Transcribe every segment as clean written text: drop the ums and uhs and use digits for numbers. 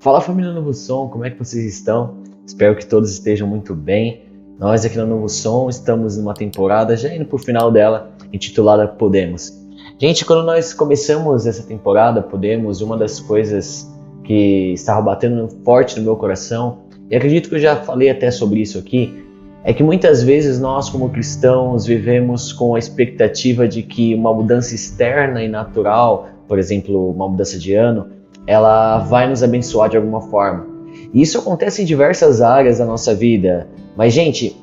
Fala, família Novo Som, como é que vocês estão? Espero que todos estejam muito bem. Nós aqui no Novo Som estamos numa temporada já indo para o final dela, intitulada Podemos. Gente, quando nós começamos essa temporada Podemos, uma das coisas que estava batendo forte no meu coração, e acredito que eu já falei até sobre isso aqui, é que muitas vezes nós como cristãos vivemos com a expectativa de que uma mudança externa e natural, por exemplo, uma mudança de ano, ela vai nos abençoar de alguma forma. E isso acontece em diversas áreas da nossa vida. Mas, gente,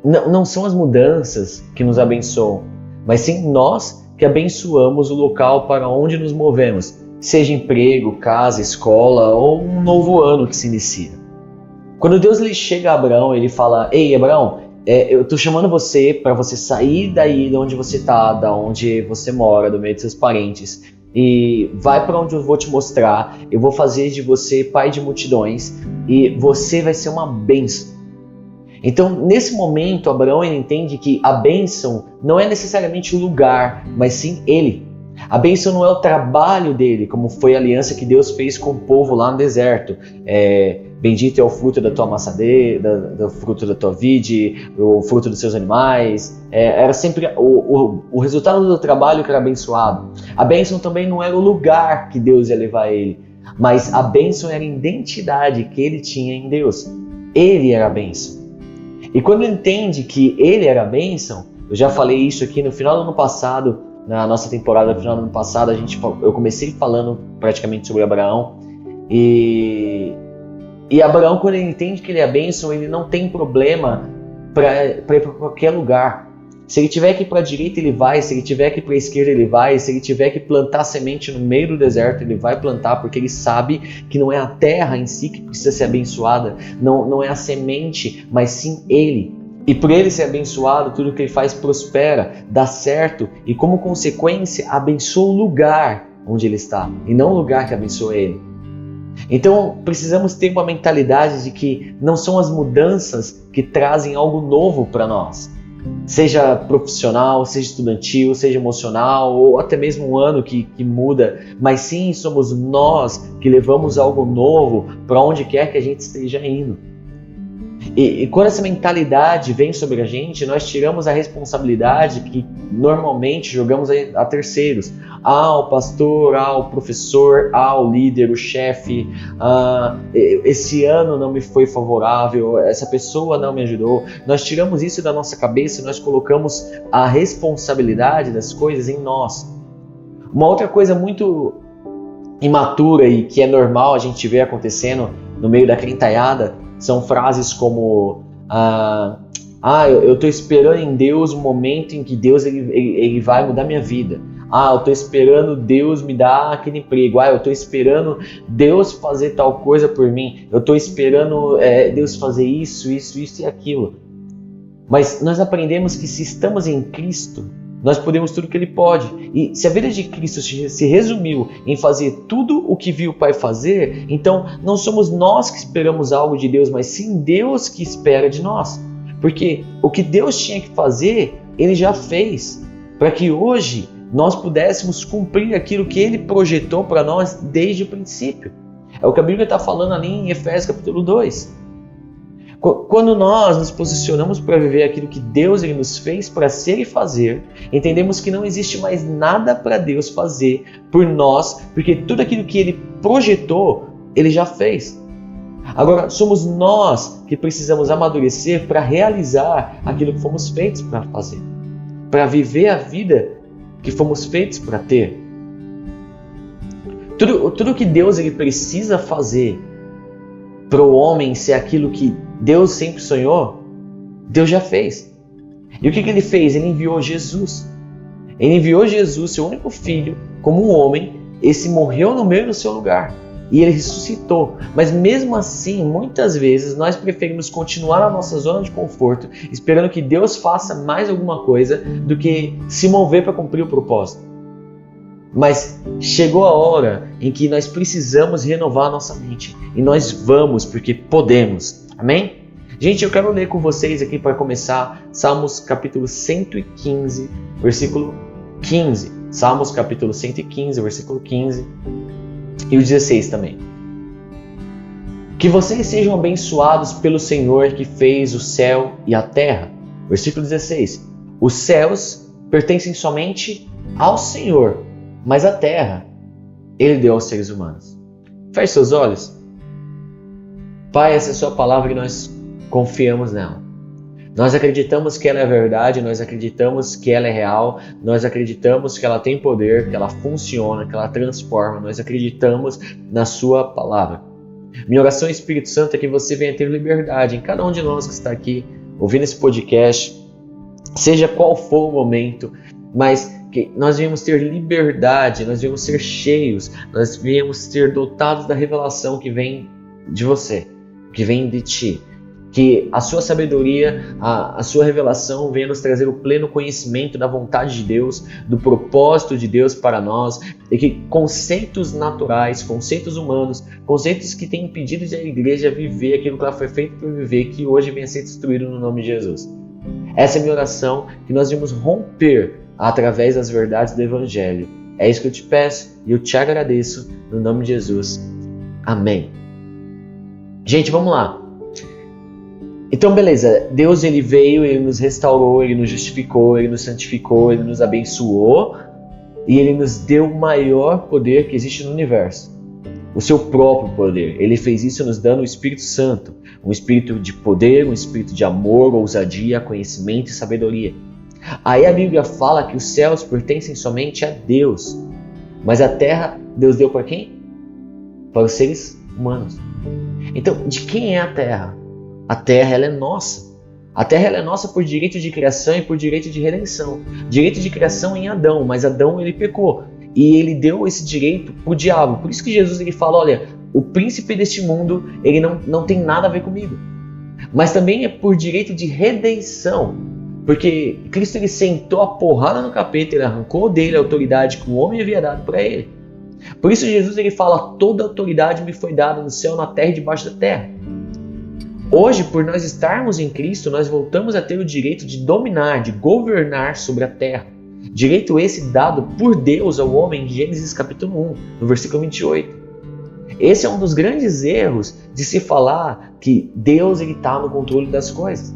não são as mudanças que nos abençoam, mas sim nós que abençoamos o local para onde nos movemos, seja emprego, casa, escola ou um novo ano que se inicia. Quando Deus ele chega a Abraão, ele fala: Ei, Abraão, eu estou chamando você para você sair daí de onde você está, da onde você mora, do meio de seus parentes, e vai para onde eu vou te mostrar. Eu vou fazer de você pai de multidões e você vai ser uma bênção. Então, nesse momento, Abraão ele entende que a bênção não é necessariamente o lugar, mas sim ele. A bênção não é o trabalho dele, como foi a aliança que Deus fez com o povo lá no deserto. Bendito é o fruto da tua maçadeira, do fruto da tua vide, o fruto dos seus animais. Era sempre o resultado do trabalho que era abençoado. A bênção também não era o lugar que Deus ia levar ele, mas a bênção era a identidade que ele tinha em Deus. Ele era a bênção. E quando ele entende que ele era a bênção, eu já falei isso aqui no final do ano passado, na nossa temporada, no final do ano passado, eu comecei falando praticamente sobre Abraão. E Abraão, quando ele entende que ele é a bênção, ele não tem problema para ir para qualquer lugar. Se ele tiver que ir para a direita, ele vai. Se ele tiver que ir para a esquerda, ele vai. Se ele tiver que plantar semente no meio do deserto, ele vai plantar, porque ele sabe que não é a terra em si que precisa ser abençoada, não é a semente, mas sim ele. E por ele ser abençoado, tudo que ele faz prospera, dá certo e, como consequência, abençoa o lugar onde ele está e não o lugar que abençoa ele. Então, precisamos ter uma mentalidade de que não são as mudanças que trazem algo novo para nós. Seja profissional, seja estudantil, seja emocional ou até mesmo um ano que muda, mas sim somos nós que levamos algo novo para onde quer que a gente esteja indo. E quando essa mentalidade vem sobre a gente, nós tiramos a responsabilidade que normalmente jogamos a terceiros. Ao pastor, ao professor, ao líder, o chefe. Esse ano não me foi favorável, essa pessoa não me ajudou. Nós tiramos isso da nossa cabeça e nós colocamos a responsabilidade das coisas em nós. Uma outra coisa muito imatura e que é normal a gente ver acontecendo no meio da crentaiada são frases como eu estou esperando em Deus o momento em que Deus ele vai mudar minha vida. Eu estou esperando Deus me dar aquele emprego. Eu estou esperando Deus fazer tal coisa por mim. Eu estou esperando Deus fazer isso e aquilo. Mas nós aprendemos que se estamos em Cristo, nós podemos tudo que Ele pode. E se a vida de Cristo se resumiu em fazer tudo o que viu o Pai fazer, então não somos nós que esperamos algo de Deus, mas sim Deus que espera de nós. Porque o que Deus tinha que fazer, Ele já fez, para que hoje nós pudéssemos cumprir aquilo que Ele projetou para nós desde o princípio. É o que a Bíblia está falando ali em Efésios capítulo 2. Quando nós nos posicionamos para viver aquilo que Deus ele nos fez para ser e fazer, entendemos que não existe mais nada para Deus fazer por nós, porque tudo aquilo que Ele projetou, Ele já fez. Agora, somos nós que precisamos amadurecer para realizar aquilo que fomos feitos para fazer, para viver a vida que fomos feitos para ter. Tudo que Deus ele precisa fazer para o homem ser aquilo que Deus sempre sonhou, Deus já fez. E o que Ele fez? Ele enviou Jesus. Ele enviou Jesus, seu único filho, como um homem. Esse morreu no meio do seu lugar. E Ele ressuscitou. Mas mesmo assim, muitas vezes, nós preferimos continuar na nossa zona de conforto, esperando que Deus faça mais alguma coisa do que se mover para cumprir o propósito. Mas chegou a hora em que nós precisamos renovar a nossa mente. E nós vamos, porque podemos. Amém? Gente, eu quero ler com vocês aqui para começar Salmos capítulo 115, versículo 15. Salmos capítulo 115, versículo 15 e o 16 também. Que vocês sejam abençoados pelo Senhor que fez o céu e a terra. Versículo 16. Os céus pertencem somente ao Senhor, mas a terra Ele deu aos seres humanos. Feche seus olhos. Pai, essa é a sua palavra e nós confiamos nela. Nós acreditamos que ela é verdade, nós acreditamos que ela é real, nós acreditamos que ela tem poder, que ela funciona, que ela transforma, nós acreditamos na sua palavra. Minha oração, Espírito Santo, é que você venha ter liberdade em cada um de nós que está aqui ouvindo esse podcast, seja qual for o momento, mas que nós venhamos ter liberdade, nós venhamos ser cheios, nós venhamos ser dotados da revelação que vem de você, que vem de ti. Que a sua sabedoria, a sua revelação venha nos trazer o pleno conhecimento da vontade de Deus, do propósito de Deus para nós, e que conceitos naturais, conceitos humanos, conceitos que têm impedido a igreja a viver aquilo que ela foi feita para viver, que hoje venha a ser destruído no nome de Jesus. Essa é a minha oração, que nós vamos romper através das verdades do Evangelho. É isso que eu te peço e eu te agradeço no nome de Jesus. Amém. Gente, vamos lá. Então, beleza, Deus ele veio, Ele nos restaurou, Ele nos justificou, Ele nos santificou, Ele nos abençoou e Ele nos deu o maior poder que existe no universo, o seu próprio poder. Ele fez isso nos dando o Espírito Santo, um espírito de poder, um espírito de amor, ousadia, conhecimento e sabedoria. Aí a Bíblia fala que os céus pertencem somente a Deus, mas a terra Deus deu para quem? Para os seres humanos. Então, de quem é a terra? A terra ela é nossa. A terra ela é nossa por direito de criação e por direito de redenção. Direito de criação em Adão, mas Adão ele pecou. E ele deu esse direito para o diabo. Por isso que Jesus ele fala, olha, o príncipe deste mundo ele não tem nada a ver comigo. Mas também é por direito de redenção. Porque Cristo ele sentou a porrada no capeta, ele arrancou dele a autoridade que o homem havia dado para ele. Por isso Jesus ele fala, toda autoridade me foi dada no céu, na terra e debaixo da terra. Hoje, por nós estarmos em Cristo, nós voltamos a ter o direito de dominar, de governar sobre a terra. Direito esse dado por Deus ao homem em Gênesis capítulo 1, no versículo 28. Esse é um dos grandes erros de se falar que Deus está no controle das coisas.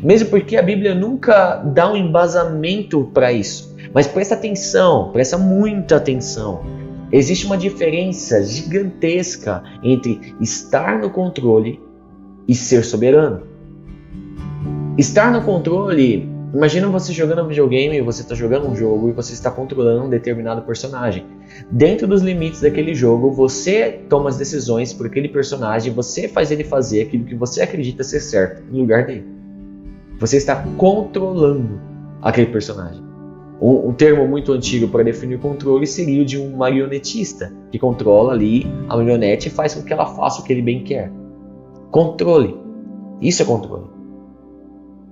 Mesmo porque a Bíblia nunca dá um embasamento para isso. Mas presta atenção, presta muita atenção. Existe uma diferença gigantesca entre estar no controle e ser soberano. Estar no controle, imagina você jogando um videogame, você está jogando um jogo e você está controlando um determinado personagem. Dentro dos limites daquele jogo, você toma as decisões por aquele personagem, você faz ele fazer aquilo que você acredita ser certo no lugar dele. Você está controlando aquele personagem. Um termo muito antigo para definir controle seria o de um marionetista, que controla ali a marionete e faz com que ela faça o que ele bem quer. Controle. Isso é controle.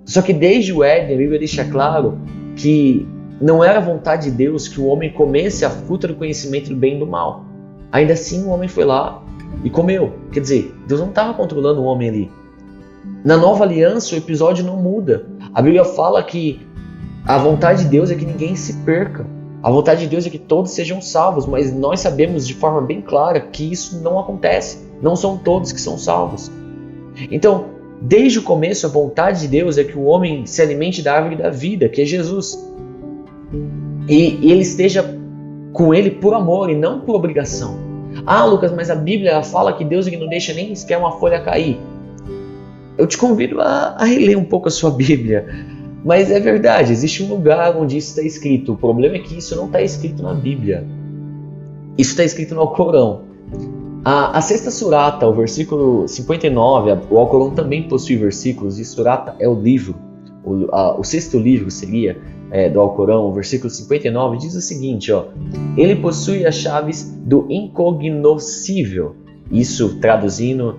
Só que desde o Éden, a Bíblia deixa claro que não era a vontade de Deus que o homem comesse a fruta do conhecimento do bem e do mal. Ainda assim, o homem foi lá e comeu. Quer dizer, Deus não estava controlando o homem ali. Na nova aliança, o episódio não muda. A Bíblia fala que a vontade de Deus é que ninguém se perca. A vontade de Deus é que todos sejam salvos, mas nós sabemos de forma bem clara que isso não acontece. Não são todos que são salvos. Então, desde o começo, a vontade de Deus é que o homem se alimente da árvore da vida, que é Jesus. E ele esteja com ele por amor e não por obrigação. Ah, Lucas, mas a Bíblia ela fala que Deus ele não deixa nem sequer uma folha cair. Eu te convido a reler um pouco a sua Bíblia. Mas é verdade, existe um lugar onde isso está escrito. O problema é que isso não está escrito na Bíblia. Isso está escrito no Alcorão. A sexta surata, o versículo 59, o Alcorão também possui versículos, e surata é o livro. O sexto livro seria do Alcorão, o versículo 59, diz o seguinte, ó, ele possui as chaves do incognoscível. Isso traduzindo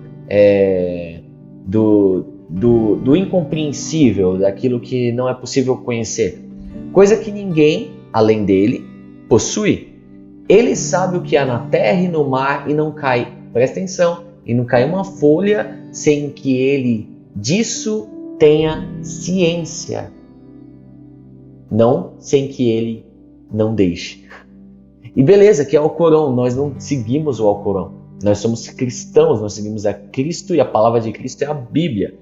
do incompreensível, daquilo que não é possível conhecer. Coisa que ninguém, além dele, possui. Ele sabe o que há na terra e no mar e não cai, presta atenção, e não cai uma folha sem que ele disso tenha ciência. Não sem que ele não deixe. E beleza, que é o Alcorão, nós não seguimos o Alcorão. Nós somos cristãos, nós seguimos a Cristo e a palavra de Cristo é a Bíblia.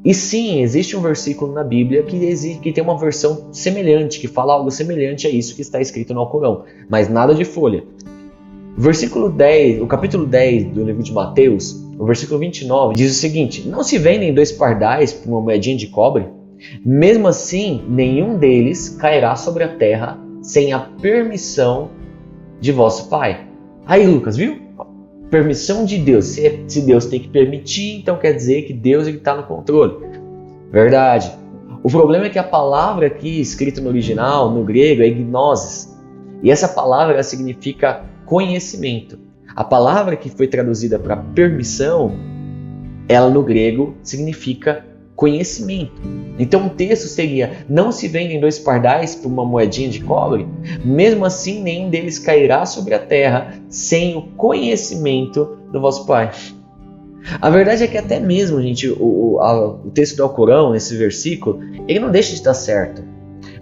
E sim, existe um versículo na Bíblia que tem uma versão semelhante, que fala algo semelhante a isso que está escrito no Alcorão, mas nada de folha. Versículo 10, o capítulo 10 do livro de Mateus, o versículo 29, diz o seguinte: não se vendem 2 pardais por uma moedinha de cobre? Mesmo assim, nenhum deles cairá sobre a terra sem a permissão de vosso Pai. Aí, Lucas, viu? Permissão de Deus. Se Deus tem que permitir, então quer dizer que Deus está no controle. Verdade. O problema é que a palavra aqui, escrita no original, no grego, é gnosis. E essa palavra ela significa conhecimento. A palavra que foi traduzida para permissão, ela no grego significa conhecimento. Então o texto seria: não se vendem 2 pardais por uma moedinha de cobre? Mesmo assim, nenhum deles cairá sobre a terra sem o conhecimento do vosso Pai. A verdade é que até mesmo, gente, o texto do Alcorão, esse versículo, ele não deixa de estar certo.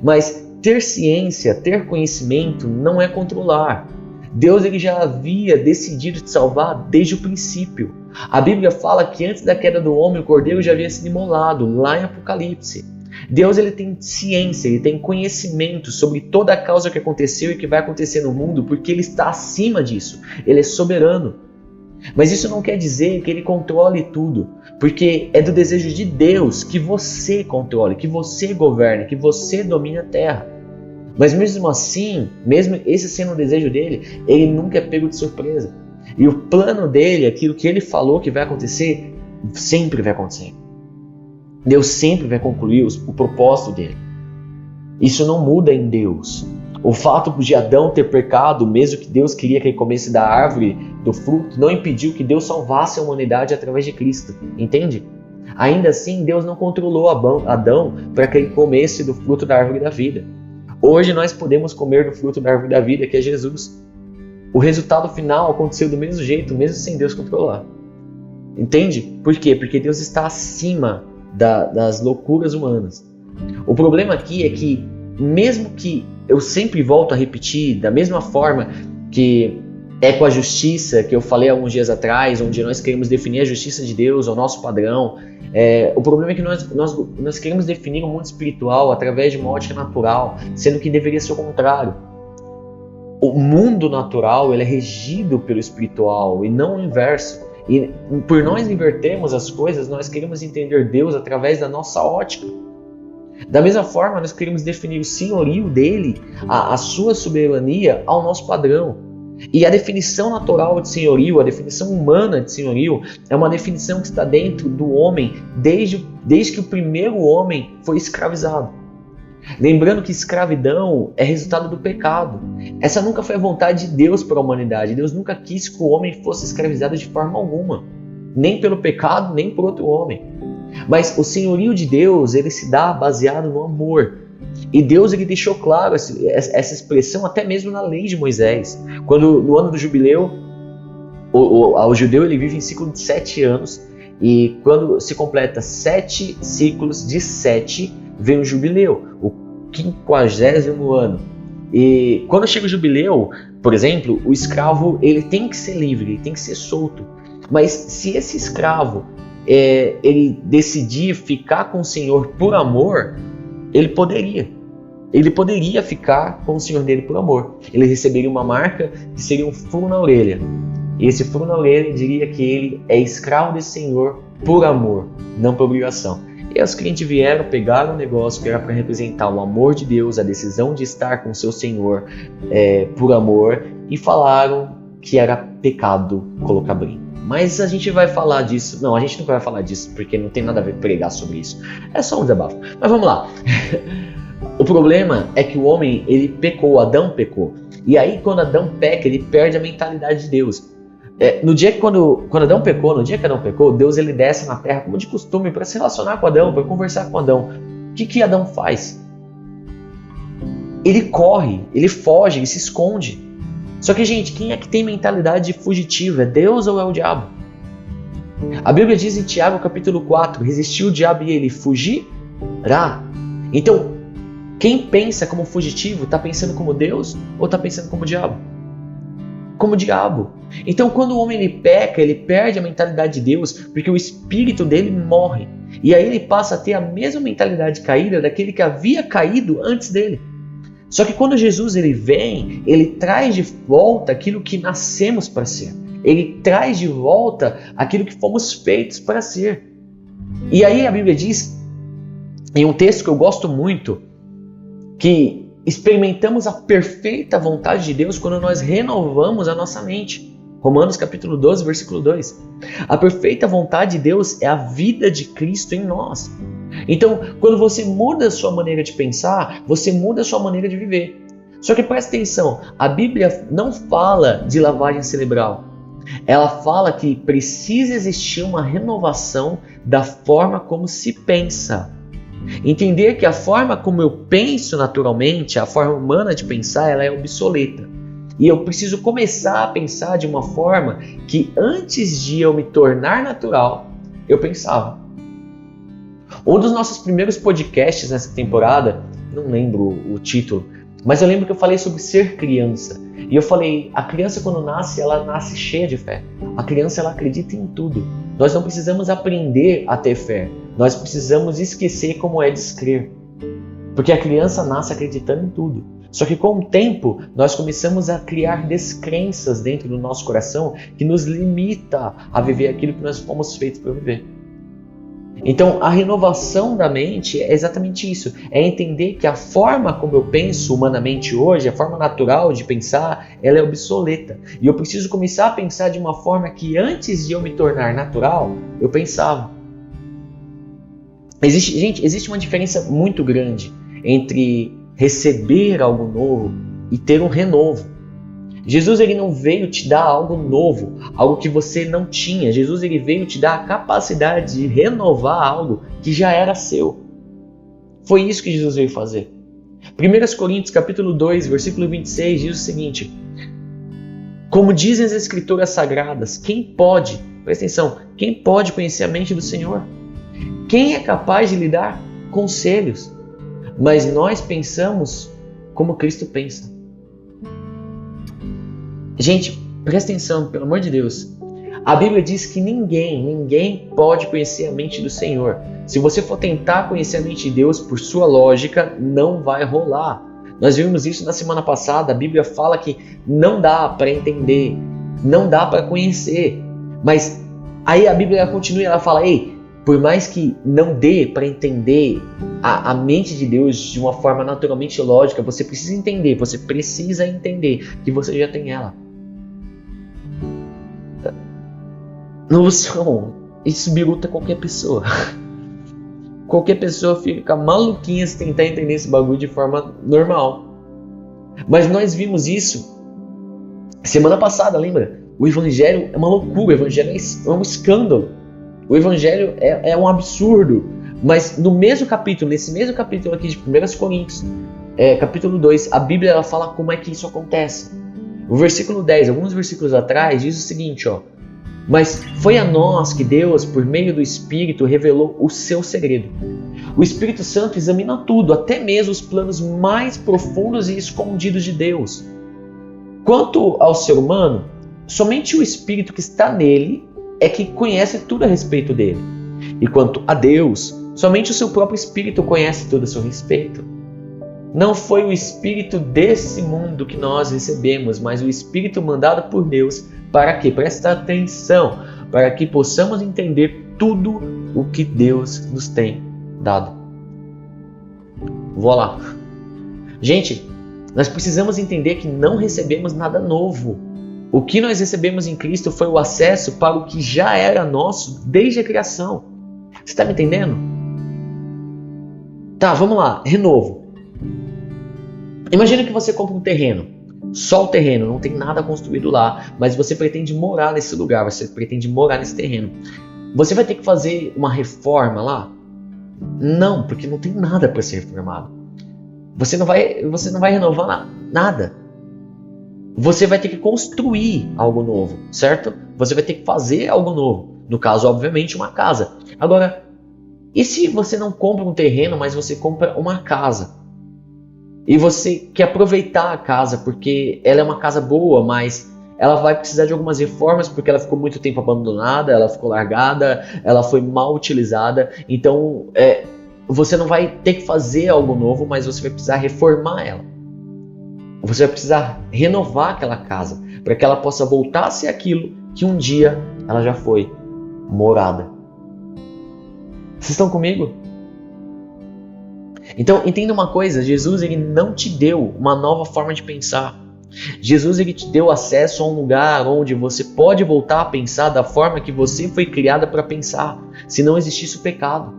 Mas ter ciência, ter conhecimento não é controlar. Deus ele já havia decidido te salvar desde o princípio. A Bíblia fala que antes da queda do homem, o cordeiro já havia sido imolado, lá em Apocalipse. Deus ele tem ciência, ele tem conhecimento sobre toda a causa que aconteceu e que vai acontecer no mundo, porque ele está acima disso, ele é soberano. Mas isso não quer dizer que ele controle tudo, porque é do desejo de Deus que você controle, que você governe, que você domine a terra. Mas mesmo assim, mesmo esse sendo o desejo dele, ele nunca é pego de surpresa. E o plano dele, aquilo que ele falou que vai acontecer, sempre vai acontecer. Deus sempre vai concluir o propósito dele. Isso não muda em Deus. O fato de Adão ter pecado, mesmo que Deus queria que ele comesse da árvore, do fruto, não impediu que Deus salvasse a humanidade através de Cristo. Entende? Ainda assim, Deus não controlou Adão para que ele comesse do fruto da árvore da vida. Hoje nós podemos comer do fruto da árvore da vida, que é Jesus. O resultado final aconteceu do mesmo jeito, mesmo sem Deus controlar. Entende? Por quê? Porque Deus está acima das loucuras humanas. O problema aqui é que, mesmo que eu sempre volto a repetir, da mesma forma que é com a justiça, que eu falei alguns dias atrás, onde nós queremos definir a justiça de Deus, o nosso padrão, o problema é que nós queremos definir o mundo espiritual através de uma ótica natural, sendo que deveria ser o contrário. O mundo natural ele é regido pelo espiritual e não o inverso. E por nós invertermos as coisas, nós queremos entender Deus através da nossa ótica. Da mesma forma, nós queremos definir o senhorio dele, a sua soberania, ao nosso padrão. E a definição natural de senhorio, a definição humana de senhorio, é uma definição que está dentro do homem desde que o primeiro homem foi escravizado. Lembrando que escravidão é resultado do pecado. Essa nunca foi a vontade de Deus para a humanidade. Deus nunca quis que o homem fosse escravizado de forma alguma. Nem pelo pecado, nem por outro homem. Mas o senhorio de Deus, ele se dá baseado no amor. E Deus ele deixou claro essa expressão até mesmo na lei de Moisés. Quando no ano do jubileu, o judeu ele vive em ciclo de 7 anos. E quando se completa 7 ciclos de 7, vem o jubileu, o 50º ano. E quando chega o jubileu, por exemplo, o escravo ele tem que ser livre, ele tem que ser solto. Mas se esse escravo ele decidir ficar com o Senhor por amor, ele poderia ficar com o Senhor dele por amor. Ele receberia uma marca que seria um furo na orelha. E esse furo na orelha diria que ele é escravo desse Senhor por amor, não por obrigação. E os crentes vieram, pegaram o negócio que era para representar o amor de Deus, a decisão de estar com o seu Senhor por amor, e falaram que era pecado colocar brinco. Mas a gente vai falar disso. Não, a gente não vai falar disso porque não tem nada a ver pregar sobre isso. É só um desabafo. Mas vamos lá. O problema é que o homem, ele pecou, Adão pecou. E aí quando Adão peca, ele perde a mentalidade de Deus. No dia que quando Adão pecou, no dia que Adão pecou, Deus ele desce na terra como de costume para se relacionar com Adão, para conversar com Adão. O que Adão faz? Ele corre, ele foge, ele se esconde. Só que, gente, quem é que tem mentalidade fugitiva? É Deus ou é o diabo? A Bíblia diz em Tiago capítulo 4, resistiu o diabo e ele fugirá. Então, quem pensa como fugitivo, está pensando como Deus ou está pensando como diabo? Como diabo. Então, quando o homem ele peca, ele perde a mentalidade de Deus, porque o espírito dele morre. E aí ele passa a ter a mesma mentalidade caída daquele que havia caído antes dele. Só que quando Jesus ele vem, ele traz de volta aquilo que nascemos para ser. Ele traz de volta aquilo que fomos feitos para ser. E aí a Bíblia diz, em um texto que eu gosto muito, que experimentamos a perfeita vontade de Deus quando nós renovamos a nossa mente. Romanos capítulo 12, versículo 2. A perfeita vontade de Deus é a vida de Cristo em nós. Então, quando você muda a sua maneira de pensar, você muda a sua maneira de viver. Só que presta atenção, a Bíblia não fala de lavagem cerebral. Ela fala que precisa existir uma renovação da forma como se pensa. Entender que a forma como eu penso naturalmente, a forma humana de pensar, ela é obsoleta. E eu preciso começar a pensar de uma forma que antes de eu me tornar natural, eu pensava. Um dos nossos primeiros podcasts nessa temporada, não lembro o título, mas eu lembro que eu falei sobre ser criança. E eu falei, a criança quando nasce, ela nasce cheia de fé. A criança, ela acredita em tudo. Nós não precisamos aprender a ter fé. Nós precisamos esquecer como é descrer. Porque a criança nasce acreditando em tudo. Só que com o tempo, nós começamos a criar descrenças dentro do nosso coração que nos limita a viver aquilo que nós fomos feitos para viver. Então, a renovação da mente é exatamente isso. É entender que a forma como eu penso humanamente hoje, a forma natural de pensar, ela é obsoleta. E eu preciso começar a pensar de uma forma que antes de eu me tornar natural, eu pensava. Existe uma diferença muito grande entre receber algo novo e ter um renovo. Jesus ele não veio te dar algo novo, algo que você não tinha. Jesus ele veio te dar a capacidade de renovar algo que já era seu. Foi isso que Jesus veio fazer. 1 Coríntios capítulo 2, versículo 26 diz o seguinte: como dizem as escrituras sagradas, presta atenção, quem pode conhecer a mente do Senhor? Quem é capaz de lhe dar conselhos? Mas nós pensamos como Cristo pensa. Gente, presta atenção, pelo amor de Deus. A Bíblia diz que ninguém pode conhecer a mente do Senhor. Se você for tentar conhecer a mente de Deus por sua lógica, não vai rolar. Nós vimos isso na semana passada. A Bíblia fala que não dá para entender, não dá para conhecer. Mas aí a Bíblia continua e ela fala, por mais que não dê para entender a mente de Deus de uma forma naturalmente lógica, você precisa entender que você já tem ela. Noção, isso biruta qualquer pessoa. Qualquer pessoa fica maluquinha se tentar entender esse bagulho de forma normal. Mas nós vimos isso semana passada, lembra? O Evangelho é uma loucura, o Evangelho é um escândalo. O Evangelho é um absurdo. Mas no mesmo capítulo, nesse mesmo capítulo aqui de 1 Coríntios, capítulo 2, a Bíblia ela fala como é que isso acontece. O versículo 10, alguns versículos atrás, diz o seguinte, mas foi a nós que Deus, por meio do Espírito, revelou o seu segredo. O Espírito Santo examina tudo, até mesmo os planos mais profundos e escondidos de Deus. Quanto ao ser humano, somente o Espírito que está nele é que conhece tudo a respeito dele. E quanto a Deus, somente o seu próprio Espírito conhece tudo a seu respeito. Não foi o Espírito desse mundo que nós recebemos, mas o Espírito mandado por Deus para que, presta atenção, para que possamos entender tudo o que Deus nos tem dado. Vou lá. Gente, nós precisamos entender que não recebemos nada novo. O que nós recebemos em Cristo foi o acesso para o que já era nosso desde a criação. Você está me entendendo? Tá, vamos lá. Renovo. Imagina que você compra um terreno. Só o terreno, não tem nada construído lá, mas você pretende morar nesse lugar, você pretende morar nesse terreno. Você vai ter que fazer uma reforma lá? Não, porque não tem nada para ser reformado. Você não vai renovar nada. Você vai ter que construir algo novo, certo? Você vai ter que fazer algo novo. No caso, obviamente, uma casa. Agora, e se você não compra um terreno, mas você compra uma casa? E você quer aproveitar a casa porque ela é uma casa boa, mas ela vai precisar de algumas reformas porque ela ficou muito tempo abandonada, ela ficou largada, ela foi mal utilizada. Então, você não vai ter que fazer algo novo, mas você vai precisar reformar ela. Você vai precisar renovar aquela casa para que ela possa voltar a ser aquilo que um dia ela já foi, morada. Vocês estão comigo? Então, entenda uma coisa, Jesus ele não te deu uma nova forma de pensar. Jesus ele te deu acesso a um lugar onde você pode voltar a pensar da forma que você foi criada para pensar, se não existisse o pecado.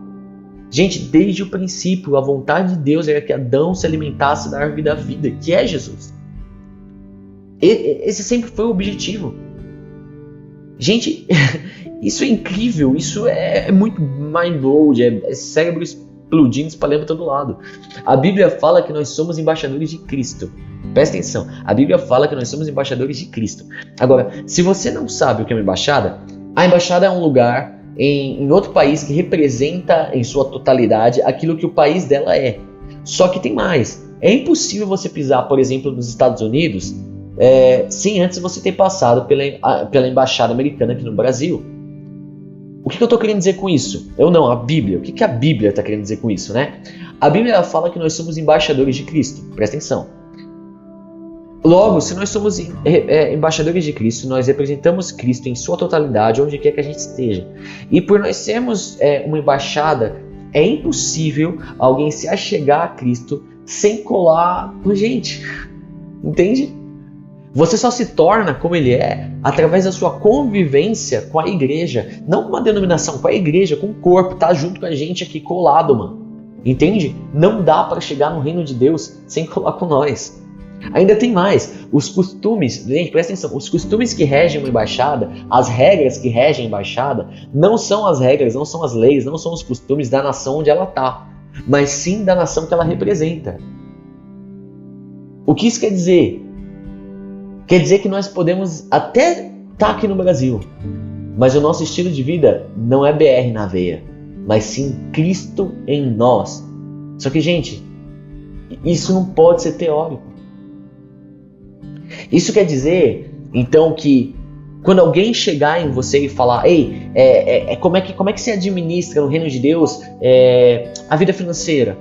Gente, desde o princípio, a vontade de Deus era que Adão se alimentasse da árvore da vida, que é Jesus. Esse sempre foi o objetivo. Gente, isso é incrível, isso é muito mind-blowing, é cérebro explodindo, espalhando para todo lado. A Bíblia fala que nós somos embaixadores de Cristo. Presta atenção, a Bíblia fala que nós somos embaixadores de Cristo. Agora, se você não sabe o que é uma embaixada, a embaixada é um lugar em outro país que representa em sua totalidade aquilo que o país dela é. Só que tem mais. É impossível você pisar, por exemplo, nos Estados Unidos sem antes você ter passado pela embaixada americana aqui no Brasil. O que eu estou querendo dizer com isso? A Bíblia. O que a Bíblia está querendo dizer com isso, né? A Bíblia fala que nós somos embaixadores de Cristo. Presta atenção. Logo, se nós somos embaixadores de Cristo, nós representamos Cristo em sua totalidade, onde quer que a gente esteja. E por nós sermos uma embaixada, é impossível alguém se achegar a Cristo sem colar com a gente. Entende? Você só se torna como ele é através da sua convivência com a igreja. Não com uma denominação, com a igreja, com o corpo, tá junto com a gente aqui colado, mano. Entende? Não dá para chegar no reino de Deus sem colar com nós. Ainda tem mais, os costumes, gente, presta atenção, os costumes que regem uma embaixada, as regras que regem a embaixada, não são as regras, não são as leis, não são os costumes da nação onde ela está, mas sim da nação que ela representa. O que isso quer dizer? Quer dizer que nós podemos até estar aqui no Brasil, mas o nosso estilo de vida não é BR na veia, mas sim Cristo em nós. Só que, gente, isso não pode ser teórico. Isso quer dizer, então, que quando alguém chegar em você e falar, ei, como é que se administra no reino de Deus a vida financeira?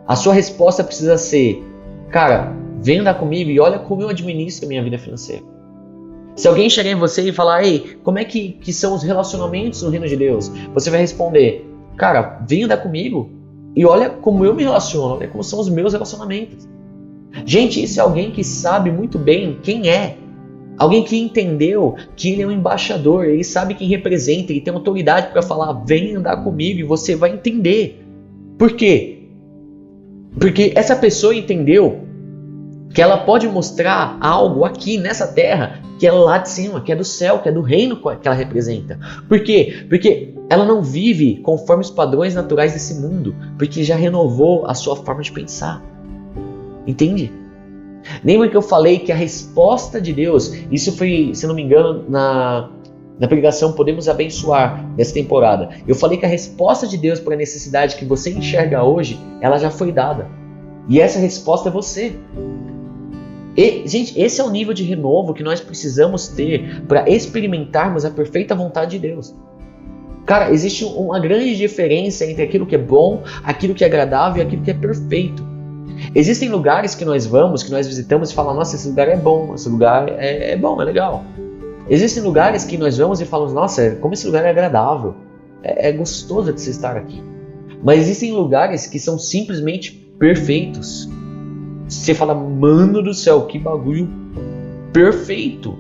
A sua resposta precisa ser, cara, vem andar comigo e olha como eu administro a minha vida financeira. Se alguém chegar em você e falar, ei, como é que são os relacionamentos no reino de Deus? Você vai responder, cara, vem andar comigo e olha como eu me relaciono, olha como são os meus relacionamentos. Gente, isso é alguém que sabe muito bem quem é. Alguém que entendeu que ele é um embaixador, ele sabe quem representa, ele tem autoridade para falar, vem andar comigo e você vai entender. Por quê? Porque essa pessoa entendeu que ela pode mostrar algo aqui nessa terra que é lá de cima, que é do céu, que é do reino que ela representa. Por quê? Porque ela não vive conforme os padrões naturais desse mundo, porque já renovou a sua forma de pensar. Entende? Lembra que eu falei que a resposta de Deus, isso foi, se não me engano, na pregação Podemos Abençoar dessa temporada. Eu falei que a resposta de Deus para a necessidade que você enxerga hoje, ela já foi dada. E essa resposta é você. E, gente, esse é o nível de renovo que nós precisamos ter para experimentarmos a perfeita vontade de Deus. Cara, existe uma grande diferença entre aquilo que é bom, aquilo que é agradável e aquilo que é perfeito. Existem lugares que nós vamos, que nós visitamos e falamos, nossa, esse lugar é bom, esse lugar é bom, é legal. Existem lugares que nós vamos e falamos, nossa, como esse lugar é agradável, é gostoso de se estar aqui. Mas existem lugares que são simplesmente perfeitos. Você fala, mano do céu, que bagulho perfeito.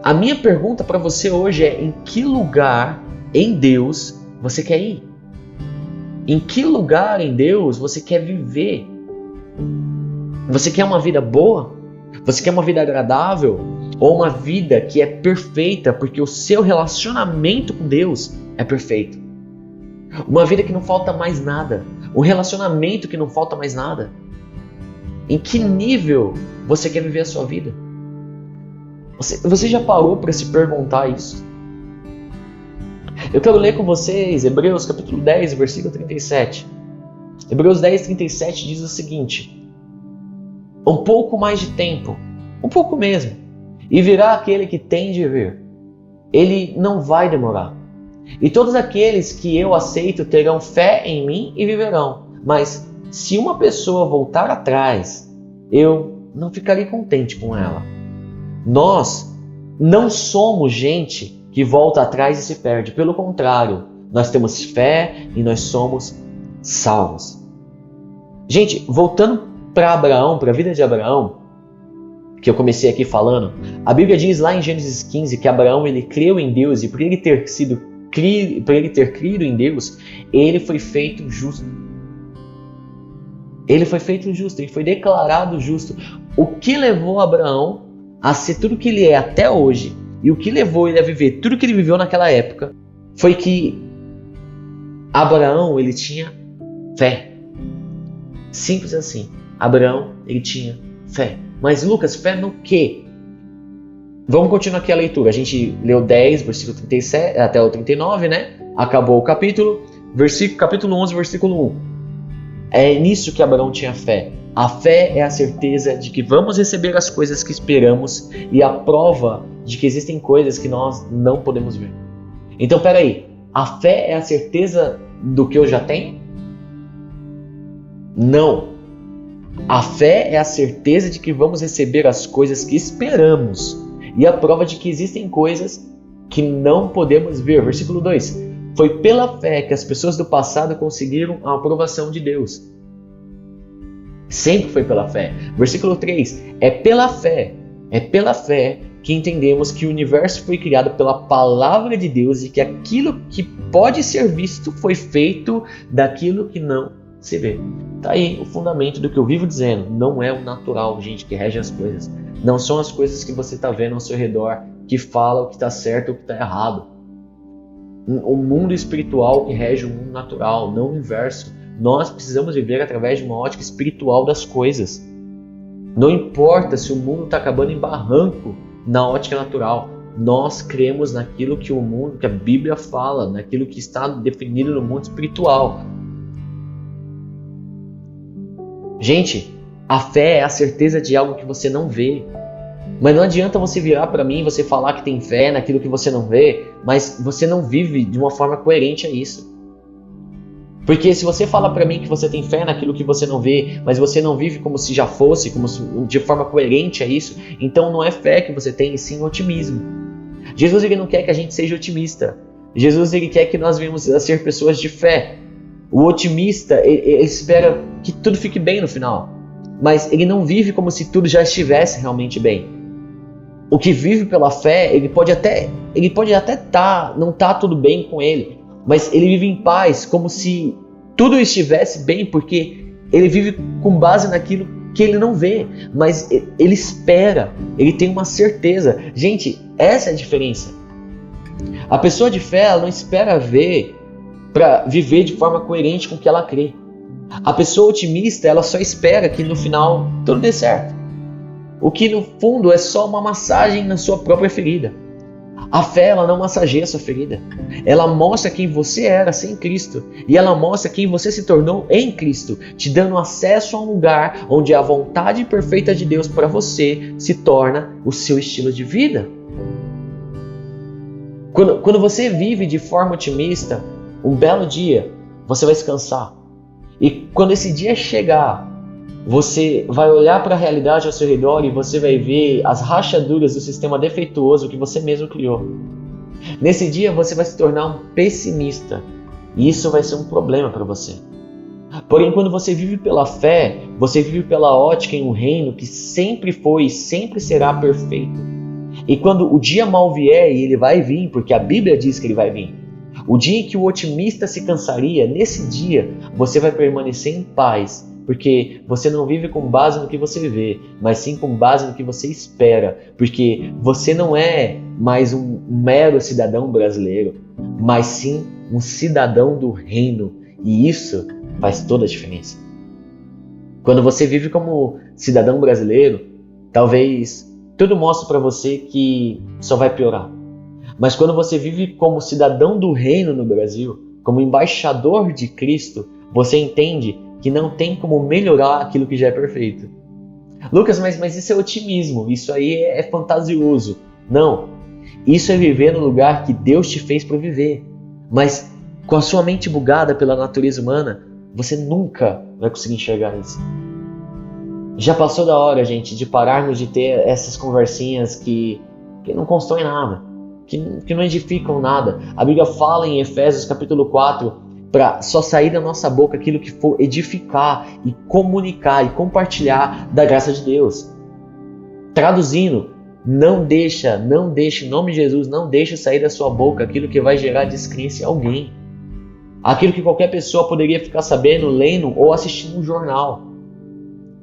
A minha pergunta para você hoje é, em que lugar em Deus você quer ir? Em que lugar em Deus você quer viver? Você quer uma vida boa? Você quer uma vida agradável? Ou uma vida que é perfeita porque o seu relacionamento com Deus é perfeito? Uma vida que não falta mais nada. Um relacionamento que não falta mais nada. Em que nível você quer viver a sua vida? Você já parou para se perguntar isso? Eu quero ler com vocês Hebreus capítulo 10, versículo 37. Hebreus 10, 37 diz o seguinte: um pouco mais de tempo, um pouco mesmo, e virá aquele que tem de vir. Ele não vai demorar. E todos aqueles que eu aceito terão fé em mim e viverão. Mas se uma pessoa voltar atrás, eu não ficarei contente com ela. Nós não somos gente que volta atrás e se perde. Pelo contrário, nós temos fé e nós somos salvos. Gente, voltando para Abraão, para a vida de Abraão, que eu comecei aqui falando, a Bíblia diz lá em Gênesis 15 que Abraão ele creu em Deus e por ele ter crido em Deus, ele foi feito justo. Ele foi feito justo, ele foi declarado justo. O que levou Abraão a ser tudo que ele é até hoje e o que levou ele a viver tudo que ele viveu naquela época foi que Abraão ele tinha fé. Simples assim. Abraão ele tinha fé. Mas Lucas, fé no quê? Vamos continuar aqui a leitura. A gente leu 10, versículo 37 até o 39, né? Acabou o capítulo. Capítulo 11, versículo 1. É nisso que Abraão tinha fé. A fé é a certeza de que vamos receber as coisas que esperamos e a prova de que existem coisas que nós não podemos ver. Então, peraí. A fé é a certeza do que eu já tenho? Não. A fé é a certeza de que vamos receber as coisas que esperamos e a prova de que existem coisas que não podemos ver. Versículo 2. Foi pela fé que as pessoas do passado conseguiram a aprovação de Deus. Sempre foi pela fé. Versículo 3. É pela fé que entendemos que o universo foi criado pela palavra de Deus e que aquilo que pode ser visto foi feito daquilo que não se vê. Tá aí o fundamento do que eu vivo dizendo. Não é o natural, gente, que rege as coisas. Não são as coisas que você está vendo ao seu redor que fala o que está certo ou o que está errado. O mundo espiritual que rege o mundo natural, não o inverso. Nós precisamos viver através de uma ótica espiritual das coisas. Não importa se o mundo está acabando em barranco na ótica natural. Nós cremos naquilo que o mundo, que a Bíblia fala, naquilo que está definido no mundo espiritual. Gente, a fé é a certeza de algo que você não vê. Mas não adianta você virar para mim e você falar que tem fé naquilo que você não vê, mas você não vive de uma forma coerente a isso. Porque se você fala para mim que você tem fé naquilo que você não vê, mas você não vive como se já fosse, de forma coerente a isso, então não é fé que você tem, e sim otimismo. Jesus ele não quer que a gente seja otimista. Jesus ele quer que nós venhamos a ser pessoas de fé. O otimista ele espera que tudo fique bem no final, mas ele não vive como se tudo já estivesse realmente bem. O que vive pela fé, ele pode até não tá tudo bem com ele, mas ele vive em paz, como se tudo estivesse bem, porque ele vive com base naquilo que ele não vê, mas ele espera, ele tem uma certeza. Gente, essa é a diferença. A pessoa de fé, ela não espera ver para viver de forma coerente com o que ela crê. A pessoa otimista, ela só espera que no final tudo dê certo. O que no fundo é só uma massagem na sua própria ferida. A fé, ela não massageia a sua ferida. Ela mostra quem você era sem Cristo. E ela mostra quem você se tornou em Cristo, te dando acesso a um lugar onde a vontade perfeita de Deus para você se torna o seu estilo de vida. Quando você vive de forma otimista, um belo dia você vai se cansar. E quando esse dia chegar, você vai olhar para a realidade ao seu redor e você vai ver as rachaduras do sistema defeituoso que você mesmo criou. Nesse dia você vai se tornar um pessimista e isso vai ser um problema para você. Porém, quando você vive pela fé, você vive pela ótica em um reino que sempre foi e sempre será perfeito. E quando o dia mal vier, e ele vai vir, porque a Bíblia diz que ele vai vir, o dia em que o otimista se cansaria, nesse dia você vai permanecer em paz, porque você não vive com base no que você vê, mas sim com base no que você espera, porque você não é mais um mero cidadão brasileiro, mas sim um cidadão do reino, e isso faz toda a diferença. Quando você vive como cidadão brasileiro, talvez tudo mostre para você que só vai piorar. Mas quando você vive como cidadão do reino no Brasil, como embaixador de Cristo, você entende que não tem como melhorar aquilo que já é perfeito. Lucas, mas isso é otimismo, isso aí é fantasioso. Não, isso é viver no lugar que Deus te fez para viver. Mas com a sua mente bugada pela natureza humana, você nunca vai conseguir enxergar isso. Já passou da hora, gente, de pararmos de ter essas conversinhas que não constroem nada, que não edificam nada. A Bíblia fala em Efésios capítulo 4, para só sair da nossa boca aquilo que for edificar e comunicar e compartilhar da graça de Deus. Traduzindo, não deixa, em nome de Jesus, não deixa sair da sua boca aquilo que vai gerar descrença em alguém. Aquilo que qualquer pessoa poderia ficar sabendo, lendo ou assistindo um jornal.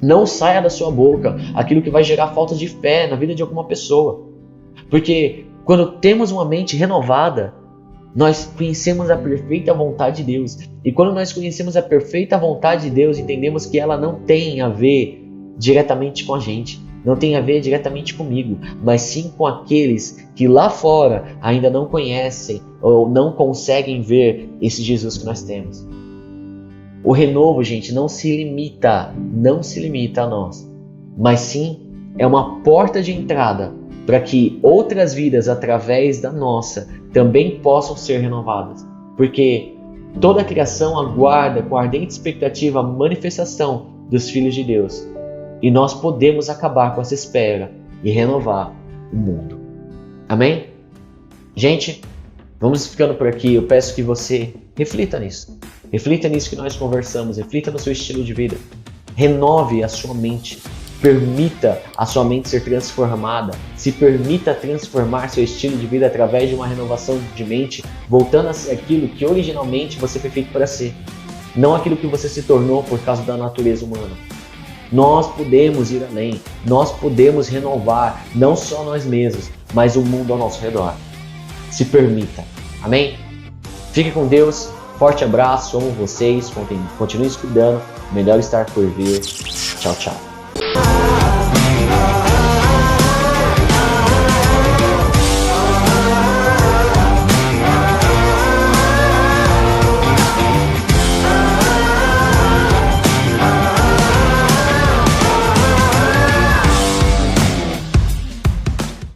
Não saia da sua boca aquilo que vai gerar falta de fé na vida de alguma pessoa. Porque quando temos uma mente renovada, nós conhecemos a perfeita vontade de Deus. E quando nós conhecemos a perfeita vontade de Deus, entendemos que ela não tem a ver diretamente com a gente. Não tem a ver diretamente comigo, mas sim com aqueles que lá fora ainda não conhecem ou não conseguem ver esse Jesus que nós temos. O renovo, gente, não se limita a nós, mas sim é uma porta de entrada para que outras vidas através da nossa também possam ser renovadas. Porque toda a criação aguarda com ardente expectativa a manifestação dos filhos de Deus. E nós podemos acabar com essa espera e renovar o mundo. Amém? Gente, vamos ficando por aqui. Eu peço que você reflita nisso. Reflita nisso que nós conversamos. Reflita no seu estilo de vida. Renove a sua mente. Permita a sua mente ser transformada. Se permita transformar seu estilo de vida através de uma renovação de mente, voltando a ser aquilo que originalmente você foi feito para ser. Não aquilo que você se tornou por causa da natureza humana. Nós podemos ir além, nós podemos renovar não só nós mesmos, mas o mundo ao nosso redor. Se permita. Amém? Fique com Deus, forte abraço, amo vocês, continue se cuidando, melhor estar por vir. Tchau, tchau.